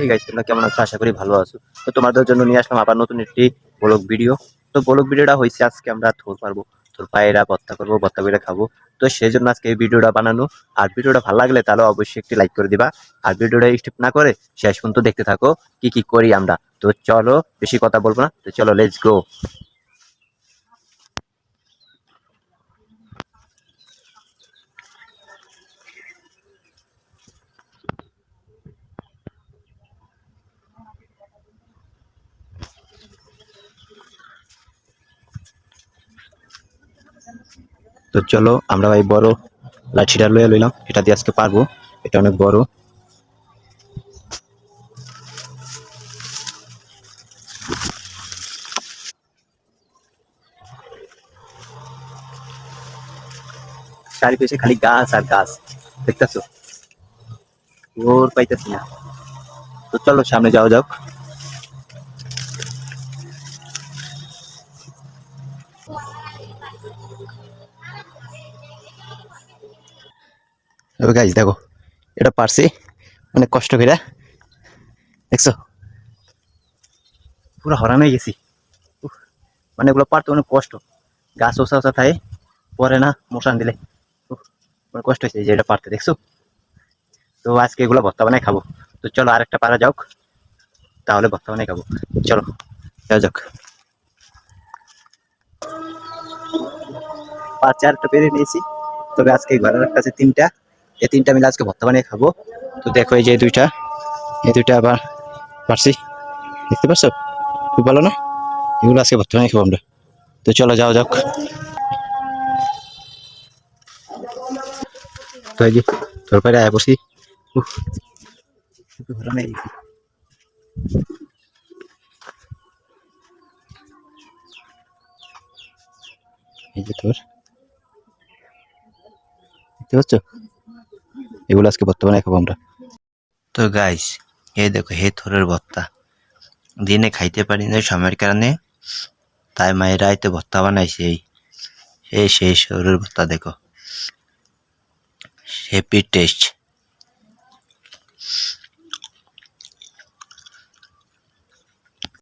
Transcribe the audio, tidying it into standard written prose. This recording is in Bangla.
এই গাইস, তোমরা কেমন আছো? আশা করি ভালো আছো। তো তোমাদের জন্য নিয়ে আসলাম আবার নতুন একটি ব্লগ ভিডিও। তো ব্লগ ভিডিওটা হয়েছে আজকে আমরা থোর পারবো, তোর পায়রা ভর্তা করবো, ভর্তা করে খাবো। তো সেই জন্য আজকে এই ভিডিওটা বানানো। আর ভিডিওটা ভালো লাগলে তাহলে অবশ্যই একটি লাইক করে দিবা। আর ভিডিওটা স্কিপ না করে শেষ পর্যন্ত দেখতে থাকো কি কি করি আমরা। তো চলো, বেশি কথা বলবো না, তো চলো লেটস গো। তো চলো আমরা এই বড় লাঠিটা লইয়া লইলাম, এটা দিয়ে আজকে পারবো। এটা অনেক বড়। চারিপাশে খালি গাছ আর গাছ, দেখতেছো? ওর পাইতেছি না। তো চলো সামনে যাওয়া যাক। গাইস দেখো, এটা পারছি অনেক কষ্ট করে, দেখছো? পুরো হরান হয়ে গেছি। উফ, মানে এগুলো পারতে অনেক কষ্ট। গাছ ওসা ওসা থাকে, পরে না মশান দিলে। উফ, অনেক কষ্ট হয়েছে যে এটা পারতে, দেখছো? তো আজকে এগুলো ভর্তা বানাই খাবো। তো চলো আরেকটা পারা যাক, তাহলে ভর্তা বানাই খাবো। চলো যাওয়া যাক। পাঁচ চারটা পেরে নিয়েছি, তবে আজকে ঘরের কাছে তিনটা, এই তিনটা মিলে আজকে ভর্তা বানিয়ে খাবো। তো দেখো এই যে দুইটা, এই দুইটা আবার পারছি, দেখতে পাচ্ছ? খুব ভালো না? এগুলো আজকে ভর্তা বানিয়ে খাবো আমরা। তো চলো যাওয়া যাক। তো এই যে তোর পায়রা আয়া বসি। উফ, ঘোরা নেই। এই যে তোর, দেখতে পাচ্ছ? এগুলো আজকে ভর্তা বানিয়ে খাবো আমরা। তো গাইস, এই দেখো হে থোরের ভর্তা। দিনে খাইতে পারি না সময়ের কারণে, তাই মায়ের রাইতে ভর্তা বানাইছে। এই সেই শরীরের ভর্তা দেখো, হ্যাপি টেস্ট।